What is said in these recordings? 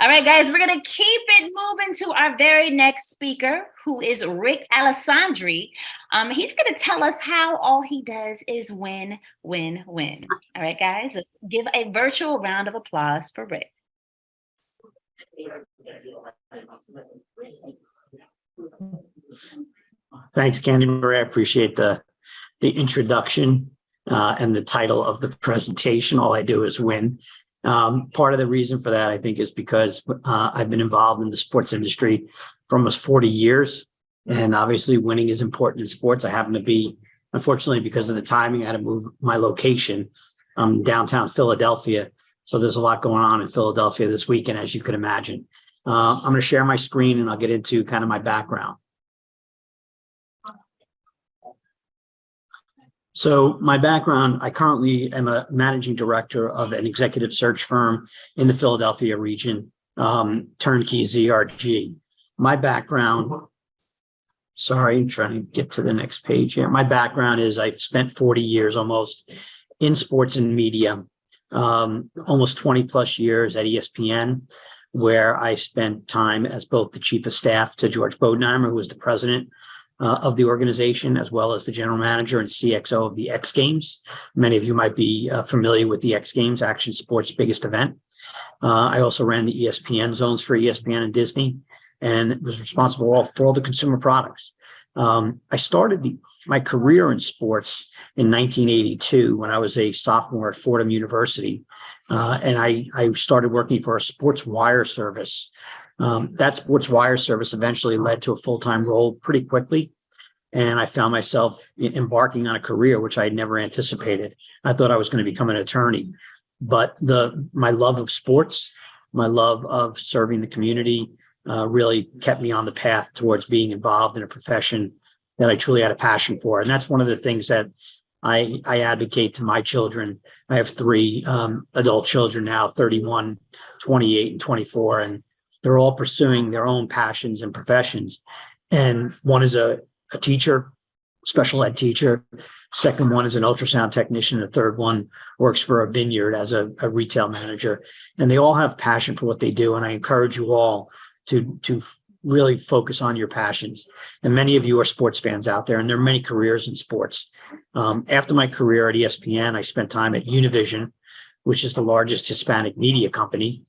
All right, guys, we're going to keep it moving to our very next speaker, who is Rick Alessandri. He's going to tell us how all he does is win, win, win. All right, guys, let's give a virtual round of applause for Rick. Thanks, Candy Marie. I appreciate the introduction and the title of the presentation. All I do is win. Part of the reason for that, I think, is because I've been involved in the sports industry for almost 40 years. And obviously winning is important in sports. I happen to be, unfortunately, because of the timing, I had to move my location downtown Philadelphia. So there's a lot going on in Philadelphia this weekend, as you can imagine. I'm going to share my screen and I'll get into kind of my background. So my background, I currently am a managing director of an executive search firm in the Philadelphia region, Turnkey ZRG. My background, sorry, I'm trying to get to the next page here. My background is I've spent 40 years almost in sports and media, almost 20 plus years at ESPN, where I spent time as both the chief of staff to George Bodenheimer, who was the president of the organization, as well as the general manager and CXO of the X Games. Many of you might be familiar with the X Games, action sports' biggest event. I also ran the ESPN zones for ESPN and Disney, and was responsible for all the consumer products. I started my career in sports in 1982 when I was a sophomore at Fordham University, and I started working for a sports wire service. That sports wire service eventually led to a full-time role pretty quickly. And I found myself embarking on a career which I had never anticipated. I thought I was going to become an attorney, but my love of sports, my love of serving the community really kept me on the path towards being involved in a profession that I truly had a passion for. And that's one of the things that I advocate to my children. I have three adult children now, 31, 28, and 24, and they're all pursuing their own passions and professions. And one is a teacher, special ed teacher. Second one is an ultrasound technician. The third one works for a vineyard as a retail manager. And they all have passion for what they do. And I encourage you all to really focus on your passions. And many of you are sports fans out there, and there are many careers in sports. After my career at ESPN, I spent time at Univision, which is the largest Hispanic media company.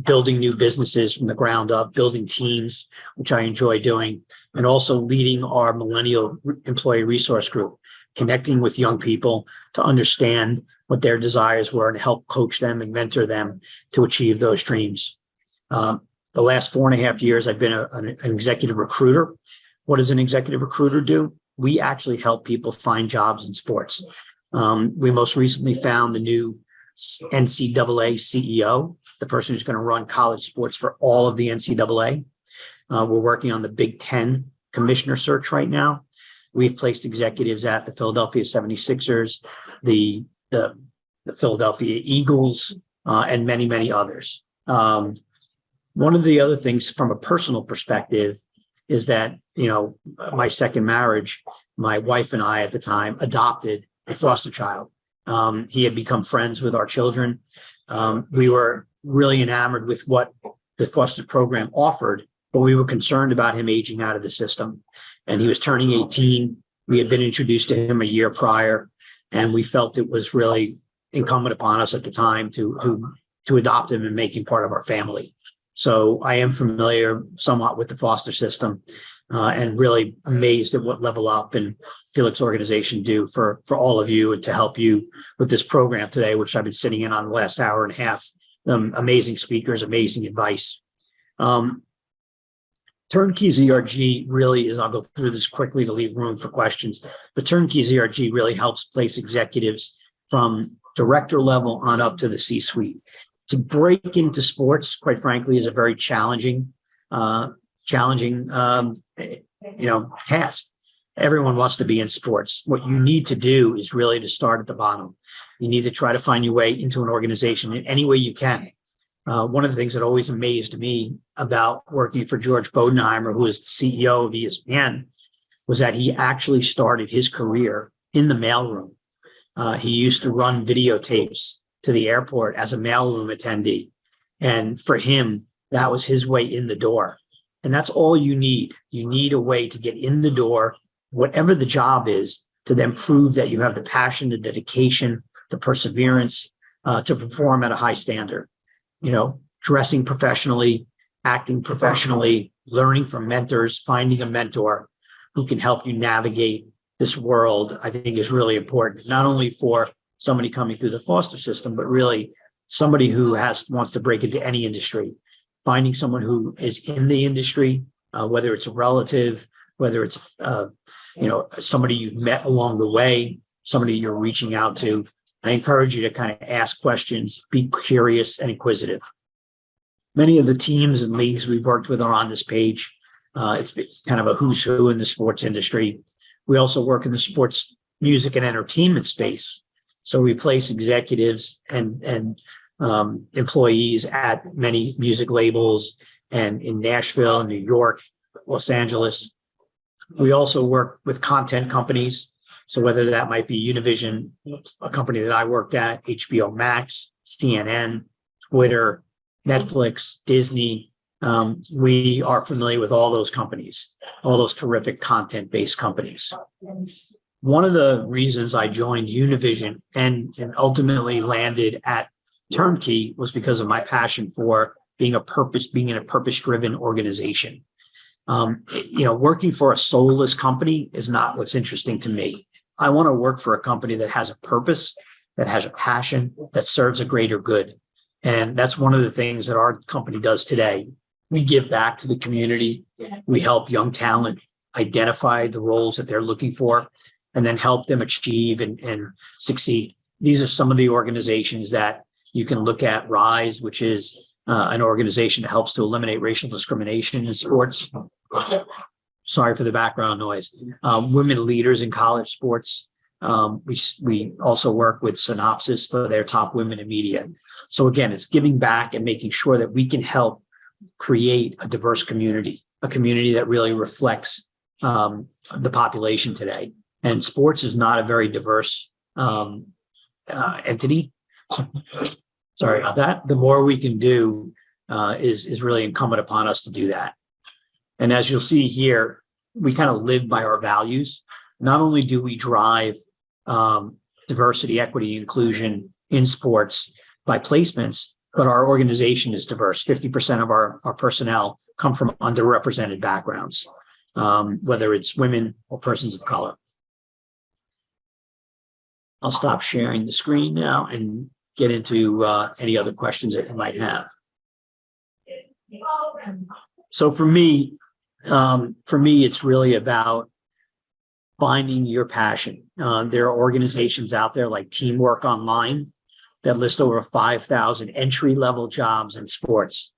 Building new businesses from the ground up, building teams, which I enjoy doing, and also leading our millennial employee resource group, connecting with young people to understand what their desires were and help coach them and mentor them to achieve those dreams. The last 4.5 years, I've been an executive recruiter. What does an executive recruiter do? We actually help people find jobs in sports. We most recently found the new NCAA CEO, the person who's going to run college sports for all of the NCAA. We're working on the Big Ten commissioner search right now. We've placed executives at the Philadelphia 76ers, the Philadelphia Eagles, and many, many others. One of the other things from a personal perspective is that, my second marriage, my wife and I at the time adopted a foster child. He had become friends with our children. We were really enamored with what the foster program offered, but we were concerned about him aging out of the system. And he was turning 18. We had been introduced to him a year prior, and we felt it was really incumbent upon us at the time to adopt him and make him part of our family. So I am familiar somewhat with the foster system. And really amazed at what LevelUp and Felix organization do for all of you and to help you with this program today, which I've been sitting in on the last hour and a half. Amazing speakers, amazing advice. Turnkey ZRG really is, I'll go through this quickly to leave room for questions, but Turnkey ZRG really helps place executives from director level on up to the C-suite. To break into sports, quite frankly, is a very challenging task. Everyone wants to be in sports. What you need to do is really to start at the bottom. You need to try to find your way into an organization in any way you can. One of the things that always amazed me about working for George Bodenheimer, who is the CEO of ESPN, was that he actually started his career in the mailroom. He used to run videotapes to the airport as a mailroom attendee. And for him, that was his way in the door. And that's all you need. You need a way to get in the door, whatever the job is, to then prove that you have the passion, the dedication, the perseverance to perform at a high standard. You know, dressing professionally, acting professionally, learning from mentors, finding a mentor who can help you navigate this world, I think is really important, not only for somebody coming through the foster system, but really somebody who wants to break into any industry. Finding someone who is in the industry, whether it's a relative, whether it's somebody you've met along the way, somebody you're reaching out to. I encourage you to kind of ask questions, be curious and inquisitive. Many of the teams and leagues we've worked with are on this page. It's kind of a who's who in the sports industry. We also work in the sports, music, and entertainment space. So we place executives and employees at many music labels and in Nashville, New York, Los Angeles. We also work with content companies. So whether that might be Univision, a company that I worked at, HBO Max, CNN, Twitter, Netflix, Disney, we are familiar with all those companies, all those terrific content-based companies. One of the reasons I joined Univision and ultimately landed at Turnkey was because of my passion for being in a purpose-driven organization. Working for a soulless company is not what's interesting to me. I want to work for a company that has a purpose, that has a passion, that serves a greater good. And that's one of the things that our company does today. We give back to the community. We help young talent identify the roles that they're looking for and then help them achieve and succeed. These are some of the organizations that you can look at. RISE, which is an organization that helps to eliminate racial discrimination in sports. Sorry for the background noise. Women leaders in college sports. We also work with Synopsis for their top women in media. So again, it's giving back and making sure that we can help create a diverse community, a community that really reflects the population today. And sports is not a very diverse entity. So, sorry about that. The more we can do is really incumbent upon us to do that. And as you'll see here, we kind of live by our values. Not only do we drive diversity, equity, inclusion in sports by placements, but our organization is diverse. 50% of our personnel come from underrepresented backgrounds, whether it's women or persons of color. I'll stop sharing the screen now and get into any other questions that you might have. So for me, it's really about finding your passion. There are organizations out there like Teamwork Online that list over 5,000 entry-level jobs in sports.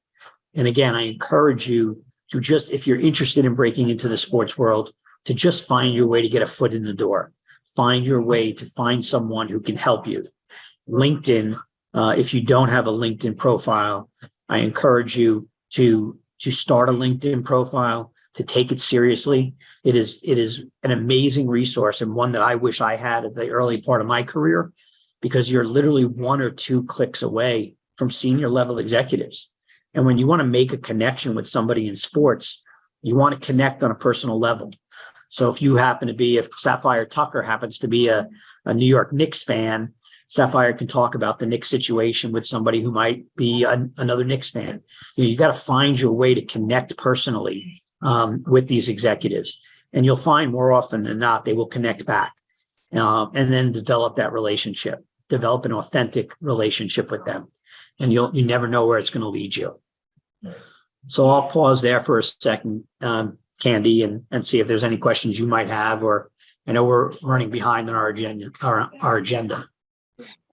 And again, I encourage you to just, if you're interested in breaking into the sports world, to just find your way to get a foot in the door. Find your way to find someone who can help you. LinkedIn, if you don't have a LinkedIn profile, I encourage you to start a LinkedIn profile, to take it seriously. It is an amazing resource and one that I wish I had at the early part of my career, because you're literally 1 or 2 clicks away from senior level executives. And when you want to make a connection with somebody in sports, you want to connect on a personal level. So if Sapphire Tucker happens to be a New York Knicks fan, Sapphire can talk about the Knicks situation with somebody who might be another Knicks fan. You got to find your way to connect personally with these executives. And you'll find more often than not, they will connect back and then develop that relationship, develop an authentic relationship with them. And you never know where it's going to lead you. So I'll pause there for a second, Candy, and see if there's any questions you might have, or I know we're running behind on our agenda.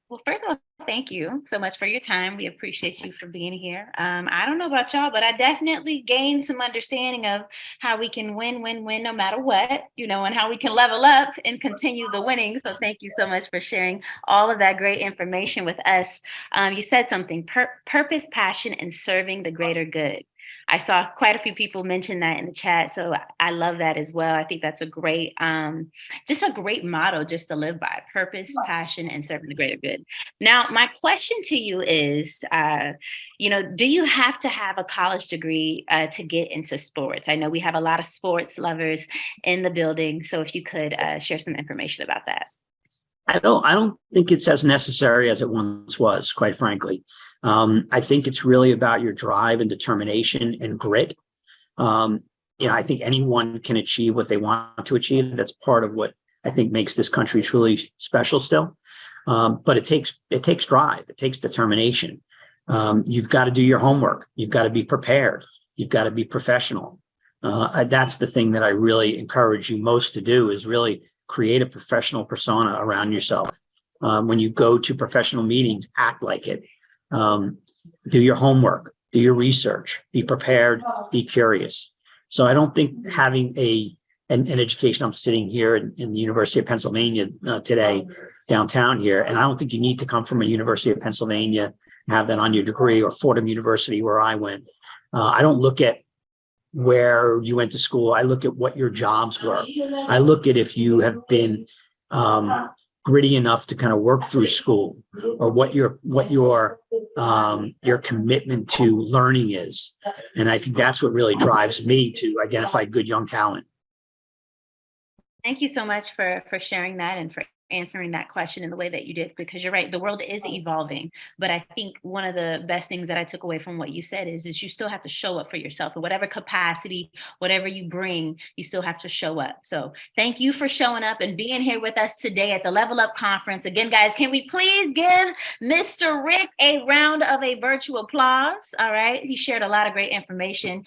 Well, first of all, thank you so much for your time. We appreciate you for being here. I don't know about y'all, but I definitely gained some understanding of how we can win no matter what, and how we can level up and continue the winning. So thank you so much for sharing all of that great information with us. You said something, purpose, passion, and serving the greater good. I saw quite a few people mention that in the chat, so I love that as well. I think that's a great, just a great motto just to live by: purpose, passion, and serving the greater good. Now, my question to you is, do you have to have a college degree to get into sports? I know we have a lot of sports lovers in the building, so if you could share some information about that. I don't think it's as necessary as it once was, quite frankly. I think it's really about your drive and determination and grit. I think anyone can achieve what they want to achieve. That's part of what I think makes this country truly special still. But it takes drive, it takes determination. You've got to do your homework. You've got to be prepared. You've got to be professional. That's the thing that I really encourage you most to do, is really create a professional persona around yourself. When you go to professional meetings, act like it. Do your homework, do your research, be prepared, be curious. So I don't think having an education. I'm sitting here in the University of Pennsylvania today, downtown here, and I don't think you need to come from a University of Pennsylvania, have that on your degree, or Fordham University, where I went. I don't look at where you went to school. I look at what your jobs were. I look at if you have been gritty enough to kind of work through school, or what your commitment to learning is. And I think that's what really drives me to identify good young talent. Thank you so much for sharing that and for answering that question in the way that you did, because you're right, the world is evolving. But I think one of the best things that I took away from what you said is you still have to show up for yourself in whatever capacity, whatever you bring, you still have to show up. So thank you for showing up and being here with us today at the Level Up Conference. Again, guys, can we please give Mr. Rick a round of a virtual applause? All right. He shared a lot of great information.